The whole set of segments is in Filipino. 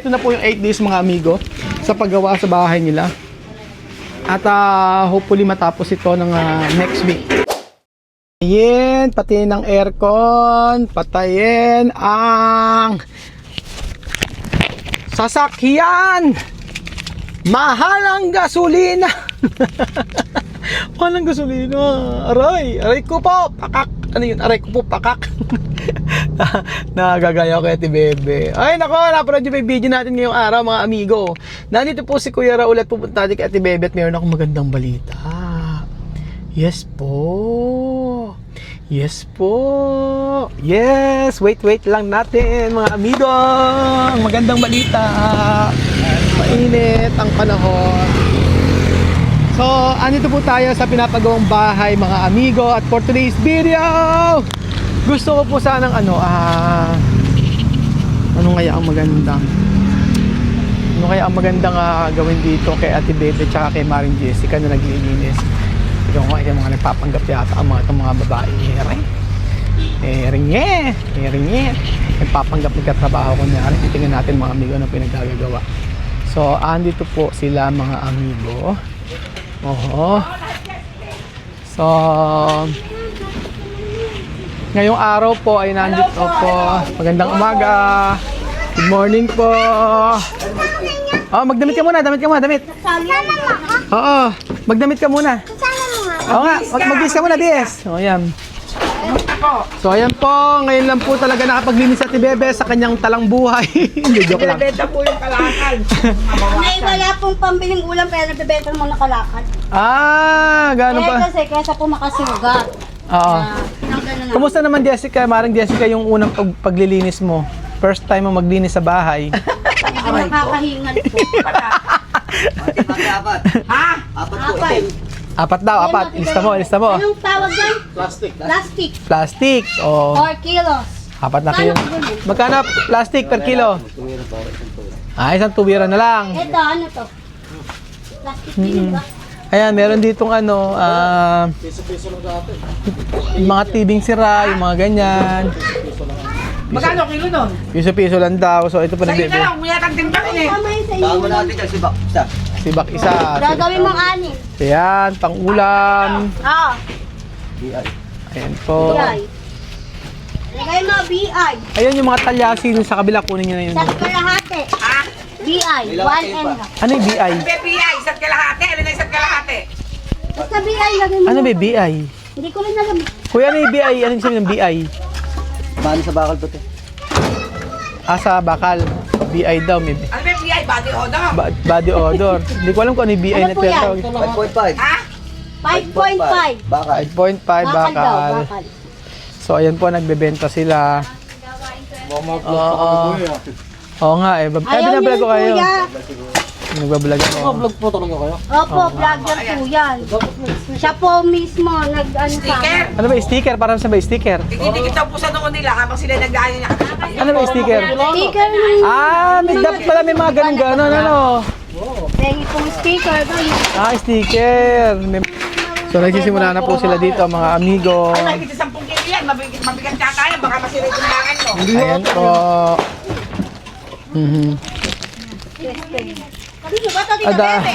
Ito na po yung 8 days mga amigo sa paggawa sa bahay nila. At hopefully matapos ito ng next week. Ayan, patayin ang aircon, patayin ang sasakyan. Mahal ang gasolina. Mahal ang gasolina. Aray ko po, pakak. Ano yun? Aray ko po, pakak. Nagagaya ko kay Ate Bebe. Ay nako, napanood yung video natin ngayong araw mga amigo. Nandito po si Kuya Raul at pupunta natin kay Ate Bebe at mayroon akong magandang balita. Yes po. Yes po. Yes, wait lang natin mga amigo. Ang magandang balita. Mainit ang panahon. So, andito po tayo sa pinapagawang bahay mga amigo at for today's video, gusto ko po sanang ano kaya ang magandang gawin dito kay Ate Bebe tsaka kay Maring Jessica na naglilinis. Ito ko ay mga nagpapanggap yata ang mga babae. Eringe. Nagpapanggap nagkatrabaho ko niya. Titingnan natin mga amigo ano pinagagagawa. So, andito po sila mga amigo. So, ngayong araw po ay nandito po. Magandang umaga. Good morning po. Magdamit ka muna. Damit. Oo, magdamit ka muna. Oo nga, mag-bis ka muna, Bies. Ayan. So, ayan po. Ngayon lang po talaga nakapaglinis si Ate Bebe sa kanyang talang buhay. Hindi, joke lang. Nagbebenta po yung kalakal. May wala pong pambiling ulam pero nagbebenta mo na kalakal. Gano'n pa? Kasi kaysa po makasugat. Oo. Kumusta naman Jessica, Maring Jessica, yung unang paglilinis mo? First time mo maglinis sa bahay. Nakakahingal po. Apat. Ha? Apat po. Apat daw. Ilista mo. Anong tawag yan? Plastic. 4 kilos. 4 na kilo. Magkano plastic per kilo? Isang tuwira na lang. Ito, ano to? Plastic din ba? Ayan, meron ditong yung mga tibing sira, yung mga ganyan. Magkano kilo nun? Piso-piso lang daw. So ito pa Sa'yo na nagbebe. lang, umayatang din kami eh. Tama yun sa Bago inyo. natin dyan, sibak. Isa. Sibak isa. Gagawin mong anin. Ayan, pang-ulam. Ayan po. BI. Lagay mo BI. Ayan yung mga talyasin sa kabila. Kunin nyo na yun. Sa kalahati. BI. 1 and half. Ano yung BI? BPI, isa't kalahati. Ano na isa't kalahati? Basta BI lagay mo. Ano ba yung BI? Hindi ko rin alam. Kuya, ano yung BI? Ano yung sabi ng BI? Bali sa bakal po ito. Sa bakal. BI daw. May Ano ba BPI? Body odor? body odor. Hindi ko alam kung ano yung BI Ano na po yan? tinatawag. 5.5. Ha? 5.5. Bakal. 5.5 Bakal daw, bakal. bakal. So, ayan po, nagbebenta sila. Oo nga eh. Ayaw niyo Binablog ko kayo. kuya. Nagbablog ako. Vlog po talaga kayo? Opo, vlogger po yan. Siya po mismo nag-ano sa Sticker? Ano ba yung sticker? Parang sa ba yung sticker? Ikidikit daw po sa noon nila habang sila nagdaan niya. Ano ba yung sticker? Sticker ng May dapat pala may mga ganun-ganon ano. Pengi pong sticker. Sticker. So nagsisimula na po sila dito mga amigo. Ay, nakikita 10 kilo yan. Mabigat ka kaya. Baka masira yung tindakan mo. Ayan po.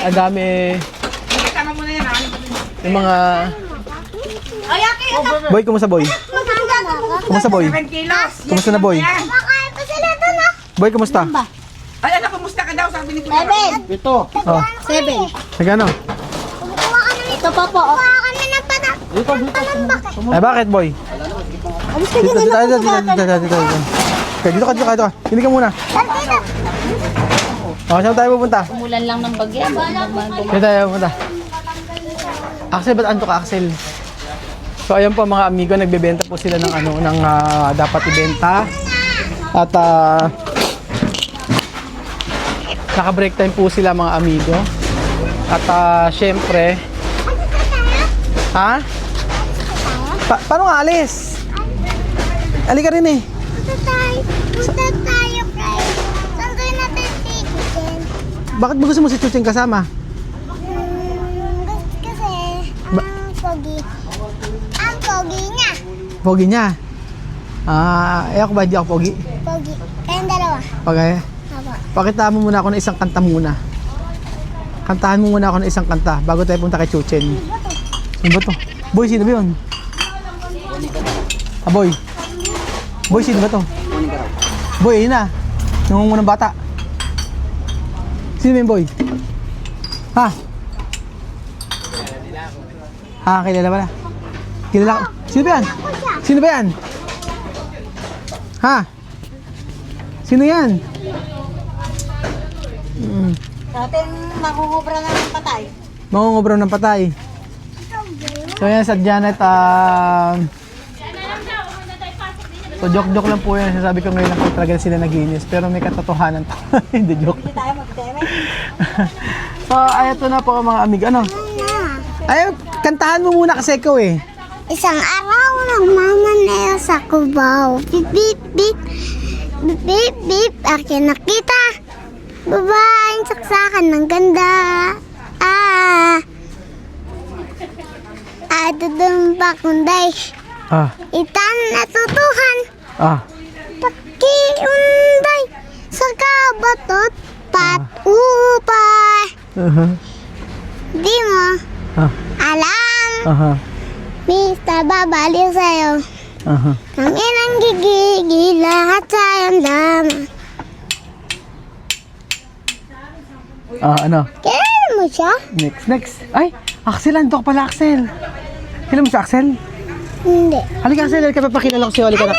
Adami. Kasama mo na yan. Yung mga... Ay, aki, Boy, kumusta boy? Kumusta boy? 7 kilos. Kumusta na boy? Makain pa sila ito na. Boy, kumusta? Ay, anak, kumusta ka daw? Sabi ni Kuya. 7. Oh, 7. nagano? Ito pa po. Kuha kami ng panak. Ay, bakit boy? Alis ka Dito, dyan. dito. Okay, dito ka. Hindi ka muna. Saan tayo pupunta? Umulan lang ng bagyo. Saan tayo pupunta? Axel, ba't antok Axel? So, ayan po mga amigo, nagbebenta po sila ng dapat ibenta. At, naka-break time po sila mga amigo. At, syempre, paano nga alis? Ali ka rin eh. Punta tayo, guys. Saan kayo natin tikitin? Bakit mo gusto mo si Chucheng kasama? Kasi, pogi. Ang pogi niya. Pogi niya. Ako ba hindi ako pogi? Pogi. Kayong dalawa. Okay. Haba. Pakita mo muna ako ng isang kanta muna. Kantahan mo muna ako ng isang kanta bago tayo punta kay Chuchen. Sino ba to? Boy, sino ba yun? Ah, boy. Boy, sino ba to? Boy, yun na. Nangungunang bata. Sino ba yung boy? Ha? Ah, kilala pala. Kilala ko. Sino ba yan? Sino ba yan? Ha? Sino yan? Ating makukubra na ng patay. Mangungubra ng patay. So yan sa Janet, so joke lang po yan. Sasabi ko ngayon lang po talaga sila naginis. Pero may katotohanan to. Hindi joke. Hindi tayo magteme. So ayun na po mga amigo. Ano? Ay, kantahan mo muna kasi ikaw eh. Isang araw nagmamaneo sa Cubao. Beep, beep, beep. Beep, beep, beep. Akin nakita. Babaeng saksakan ng ganda. Dudumpa kunday. Itan natutuhan. Pakiunday. Sa kabatot. Patupay. Di mo alam. Mr. Babaliw sa'yo. Kami nang gigigil lahat sa'yong lamang. Ano? Kailan mo siya? Next. Ay, Axel, ando ka pala, Axel. Kilala mo si Axel? Hindi. Halika, Axel, halika, papakilala ko sa'yo. Halika na.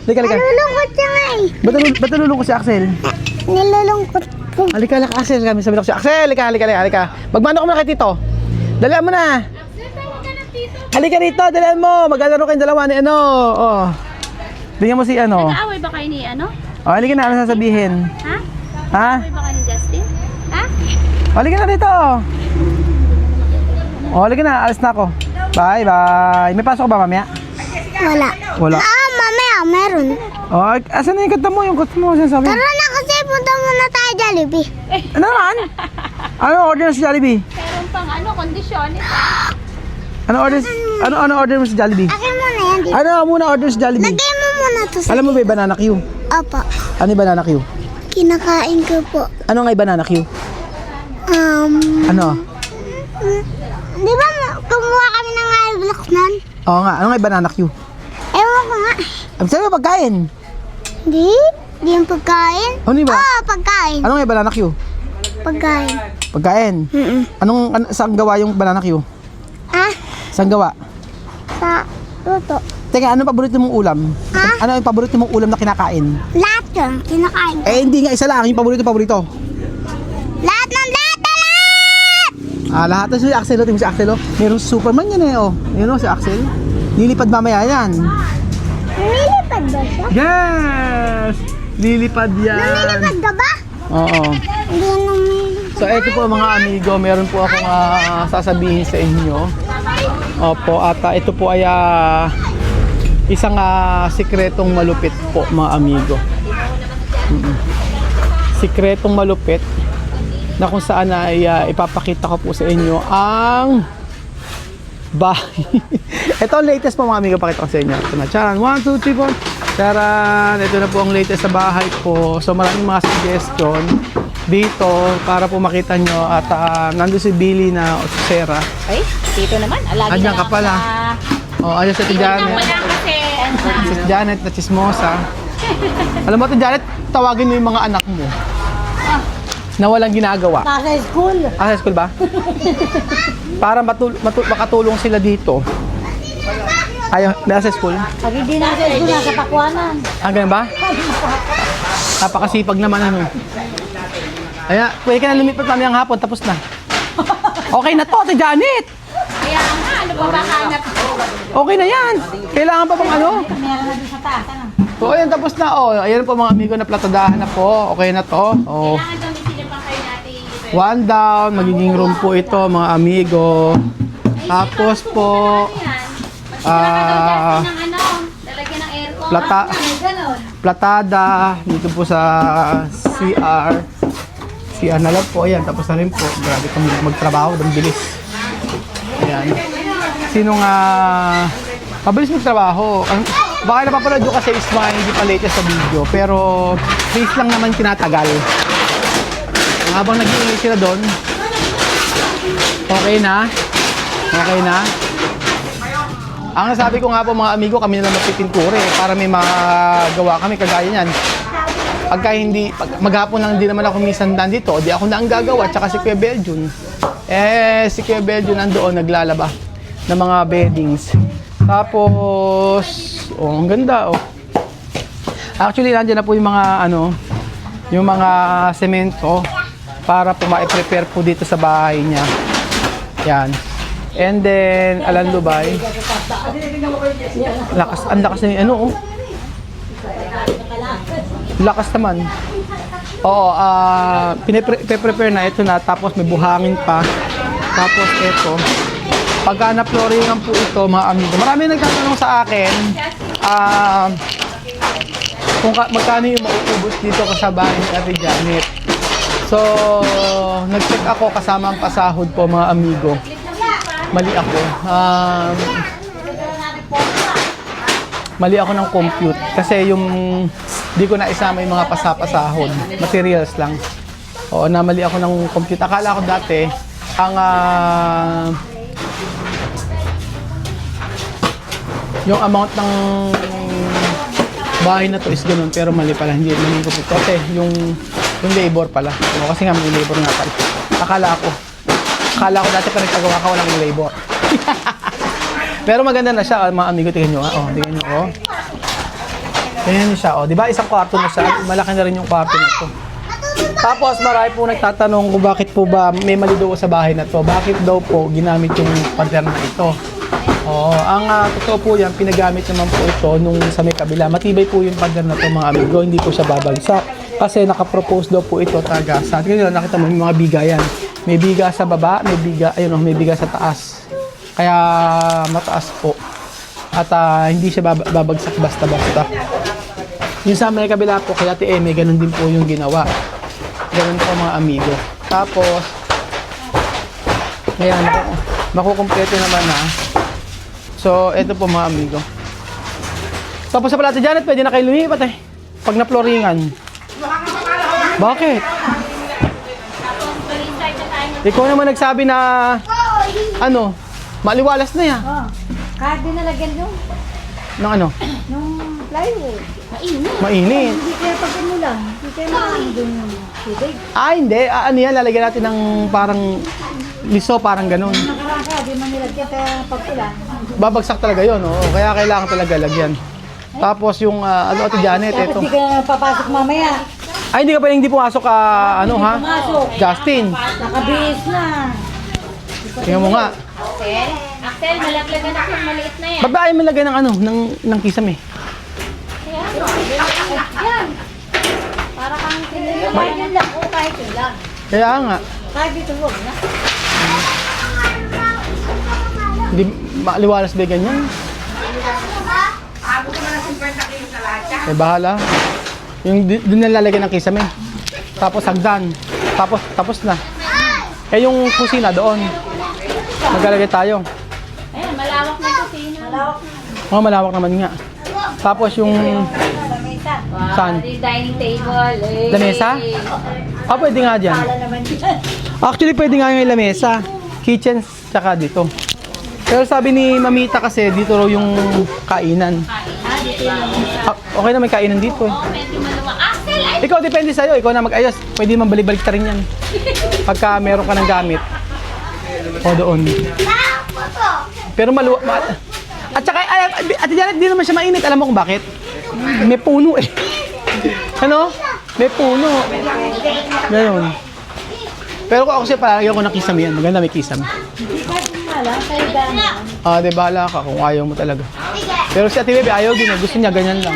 Halika. Nalulungkot siya nga eh. Ba't nalulungkot si Axel? Nilulungkot ko. Halika, Axel. Kami sabi ko si Axel. Halika. Magmano ka muna kay Tito. Dalihan mo na. Halika dito, dalihan mo. Maglalaro kayong dalawa ni ano. Oh. Bigyan mo si ano. Nag-aaway ba kayo ni ano? Oh, halika na, ano sasabihin? Ha? Ha? Aaway ba kayo ni Justin? Ha? Halika na dito. Oh, halika na, alis na ako. Bye. May pasok ba mamaya? Wala. Wala. Mamaya meron. Oh, asan na yung kanta mo? Yung kanta mo, sinasabi. Tara na kasi punta muna tayo Jollibee. Ano naman? Ano order mo sa Jollibee? Meron pang kondisyon. Ano order mo sa Jollibee? Akin muna yan dito. Ano muna order sa Jollibee? Lagay mo muna to sa... Alam mo ba yung banana Q? Opo. Ano yung banana Q? Kinakain ko po. Ano nga yung banana Q? Ano? Di ba kumuha kami ng i-block nun? Oo nga, ano nga yung banana Q? Ewan ko nga. Sabi mo pagkain. Di yung pagkain? Ano yun ba? Oo, pagkain. Ano nga yung banana Q? Pagkain. Saan gawa yung banana Q? Ha? Saan gawa? Sa luto. Teka, ano paborito mong ulam? Ha? Ano yung paborito mong ulam na kinakain? Lahat yun, kinakain ko. Eh, hindi nga isa lang, yung paborito. Lahat ng lahat! Lahat na si Axel, tingin si Axel, mayroong Superman yan eh, Yun si Axel. Lilipad mamaya yan. Lumilipad ba siya? Yes! Lilipad yan. Lumilipad ka ba? Oo. Hindi lumilipad. So, eto po mga amigo, meron po akong sasabihin sa inyo. Opo, at ito po ay isang sikretong malupit po mga amigo. Sikretong malupit na kung saan ay ipapakita ko po sa inyo ang bahay. Ito ang latest po mga amigo, pakita ko sa inyo. Ito na, charan, 1, 2, 3, 4. Charan, ito na po ang latest sa bahay po. So maraming mga suggestion dito para po makita nyo. At nandun si Billy na Otsera. Ay, dito naman. Alagi Andiyan ka pala. Ayan si Ate Janet. Wala kasi. Si Janet na chismosa. Alam mo Ate Janet, tawagin mo yung mga anak mo na walang ginagawa. Nasa school. Sa school ba? Para makatulong sila dito. Ayaw, nasa school? Pag hindi nasa school, nasa pakwanan. Ganun ba? Napakasipag naman Ayan, pwede ka na lumipat namin ang hapon, tapos na. Okay na to, Ate Janet! Kaya nga, ano pa ba hanap? Okay na yan! Kailangan pa bang ano? Meron na din sa taas, ano? So, ayan, tapos na. Ayan po mga amigo, na platadahan na po. Okay na to. Kailangan daw sila pa kayo natin. One down, magiging room po ito mga amigo. Tapos po, Ng lalagyan ng aircon. platada dito po sa CR. CR na lang po, ayan. Tapos na rin po. Grabe kami magtrabaho, ang bilis. Ayan. Sino nga mabilis magtrabaho? Baka napapanood nyo kasi is hindi pa latest sa video. Pero face lang naman tinatagal. habang nag-iingay sila doon. Okay na? Okay na? Ang nasabi ko nga po mga amigo, kami na lang magpipintura para may magawa kami kagaya niyan. Pagka hindi, maghapon lang din naman ako minsan nandito, di ako na ang gagawa, tsaka si Kuya Beljun. Si Kuya Beljun nandoon naglalaba ng mga beddings. Tapos, ang ganda Actually, nandiyan na po yung mga yung mga semento para po ma-prepare po dito sa bahay niya. Yan. And then, Alan Lubay. Ang lakas na yung lakas naman. Oo, pinaprepare na ito na, tapos may buhangin pa. Tapos ito. Pagka na-flooringan po ito, mga amigo. Marami nagtatanong sa akin, kung magkano yung mauubos dito sa bahay ni Ate Janet. So, nag-check ako kasama ang pasahod po mga amigo. Mali ako. Mali ako ng compute. Kasi yung di ko na isama yung mga pasahod. Materials lang. Oo, namali ako ng compute. Akala ko dati, yung amount ng bahay na to is ganun, pero mali pala, hindi naman yung compute. Kasi yung labor pala. O, kasi nga may labor nga pala. Akala ko dati pa nagpagawa ka walang labor. Pero maganda na siya, mga amigo, tingnan nyo. Tingnan nyo. Tingnan nyo siya. Di ba isang kwarto na siya? Malaki na rin yung kwarto na to. Tapos marami po nagtatanong kung bakit po ba may mali daw sa bahay na to. Bakit daw po ginamit yung pader na ito. Ang totoo po yan, pinagamit naman po ito nung sa may kabila. Matibay po yung pader na to mga amigo, hindi po siya babagsak. Kasi nakapropose daw po ito tagasan. Tingnan nyo, nakita mo yung mga biga yan. May biga sa baba, may biga sa taas. Kaya mataas po. At hindi siya babagsak basta-basta. Yung sa may kabila po, kaya Ate Eme, ganun din po yung ginawa. Ganun po mga amigo. Tapos, ngayon, makukumpleto naman na. So, eto po mga amigo. Tapos sa pala Ate Janet, pwede na kayo lumipat pag na-flooringan. Bakit? Ikaw naman nagsabi na, maliwalas na yan. Kahit din nalagyan yung Nung plywood. mainit. Hindi kaya pag umulan, hindi kaya maraming doon yung tubig. Hindi. Yan, lalagyan natin ng parang liso, parang ganun. Nakaraan kaya, di man nilagyan kaya pag ulan. Babagsak talaga yun, kaya kailangan talaga lagyan. Tapos yung, Ate Janet, Tapos eto. di ka na papasok mamaya. Ay, hindi pumasok ka, Pumasok. Justin. Nakabihis na. Tingnan mo nga. Axel, malaglagan ako ng maliit na yan. Ba't ba ayaw malagay ng kisame? Yan. Para kang sinilagay yan lang. O kahit yun lang. Kaya nga. Kahit dito huwag na. Hindi maliwalas ba ganyan? Abot naman ng 50 kilos na lahat yan. Bahala. Yung doon na lalagyan ng kisame. Tapos hagdan. Tapos na. Yung kusina doon. Maglalagay tayo. Ayan, malawak na kusina. Malawak naman nga. Tapos yung Wow, saan? yung dining table. Lamesa? Pwede nga dyan. Actually, pwede nga yung lamesa. Kitchen, tsaka dito. Pero sabi ni Mamita kasi, dito raw yung kainan. Dito yung lamesa. Okay na may kainan dito. Medyo maluwag. Axel, ay! Ikaw, depende sa'yo. Ikaw na mag-ayos. Pwede man balik-balik ta rin yan. Pagka meron ka ng gamit. Doon. Pero at saka, Ate Janet, di naman siya mainit. Alam mo kung bakit? May puno May puno. Ganon. Pero kung ako siya, palagay ako ng kisame yan. Maganda may kisame. Hindi ka kumala, kayo gano'n. Di bahala ka kung ayaw mo talaga. Pero si Ate Bebe, ayaw din. Gusto niya ganyan lang.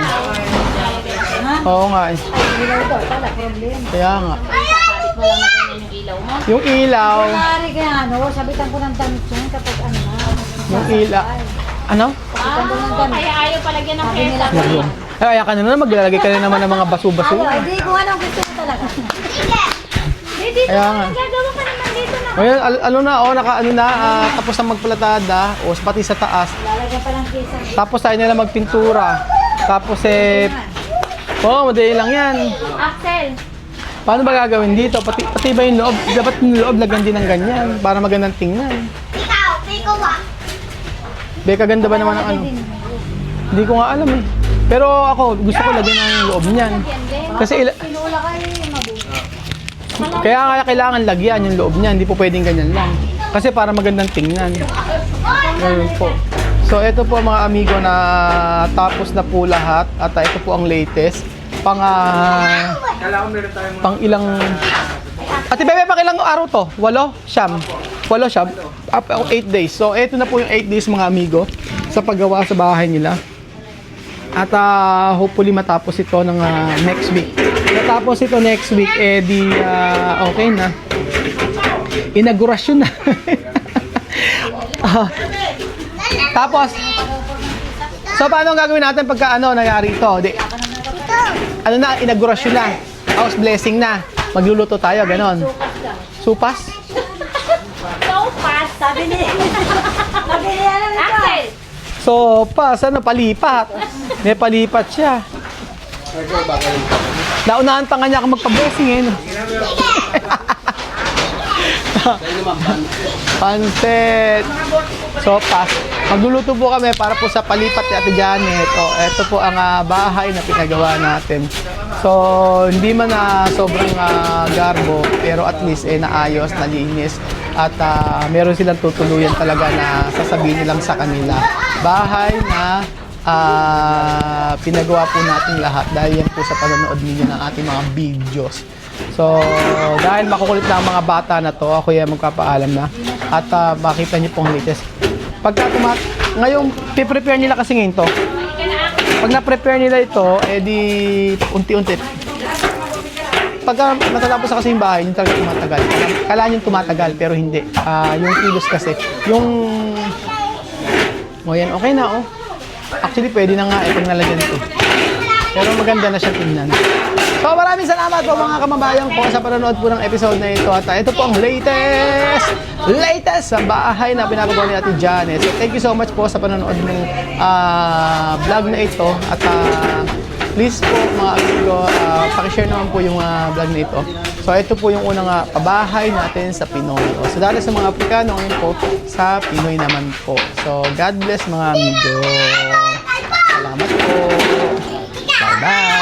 Oo nga Ay, ilaw daw, pala, problem. Kaya nga. Kapit mo lang na ganyan yung ilaw mo. Yung ilaw. Maaari kaya sabitan ko ng damit yan kapag Yung ilaw. Ano? Kaya ayaw palagyan ng kesa. Yung. Kaya ka na naman, maglalagay ka na naman ng mga baso-baso. Hindi ko anong gusto mo talaga. Dito Kaya nga. gagawa ka naman dito na. Ngayon, tapos na magplatada, pati sa taas. Lalagyan pa ng kisa. Tapos tayo nila magpintura. Tapos madali lang yan. Axel, Paano ba gagawin dito? Pati ba yung loob? Dapat yung loob lagyan din ng ganyan para magandang tingnan. Ikaw, ikaw ba? Beka, ganda ba naman ang ano? Hindi ko nga alam eh. Pero ako, gusto ko lagyan ng loob niyan. Kasi Pinula kayo, mabuti. kaya nga kailangan lagyan yung loob niyan. Hindi po pwedeng ganyan lang. Kasi para magandang tingnan. Ganun po. So, ito po mga amigo na tapos na po lahat. At ito po ang latest. Pang ilang... Ate Bebe, pang ilang araw to? 8? Siyam? 8 days. So, ito na po yung 8 days mga amigo sa paggawa sa bahay nila. At hopefully matapos ito ng next week. Matapos ito next week, okay na. Inaugurasyon na. Tapos, so paano ang gagawin natin pagka nangyari ito? Inaugurasyon na. House blessing na. Magluluto tayo, ganon. Supas? Sopas, sabi ni. Sabi ni alam nito. Axel. Sopas, palipat. May palipat siya. Naunahan pa nga niya ako magpa-blessing eh. No? Pansit. Sopas. Magluluto po kami para po sa palipat ni Ate Janet. Ito po ang bahay na pinagawa natin. So, hindi man na sobrang garbo, pero at least naayos, nalinis. At meron silang tutuluyan talaga na sasabihin nilang sa kanila. Bahay na pinagawa po natin lahat dahil yan po sa panonood ninyo ng ating mga videos. So, dahil makukulit na ang mga bata na to, ako yan magpapaalam na. At makita niyo pong latest. Pagka ngayon, piprepare nila kasi ngayon to. Pag na-prepare nila ito, di unti-unti. Pagka matatapos na kasi yung bahay, yung talaga tumatagal. Kailangan yung tumatagal, pero hindi. Yung kilos kasi. Yan, okay na, Actually, pwede na nga itong nalagyan ito. Pero maganda na siya tingnan. So, maraming salamat po mga kamabayan ko sa panonood po ng episode na ito. At ito po ang latest sa bahay na pinapagawa ni Ate Janet. So, thank you so much po sa panonood ng vlog na ito. At please po mga amigo, pakishare naman po yung vlog na ito. So, ito po yung unang pabahay natin sa Pinoy. So, dahil sa mga Aprikano, ngayon po sa Pinoy naman po. So, God bless mga amigo. Salamat po. Bye-bye.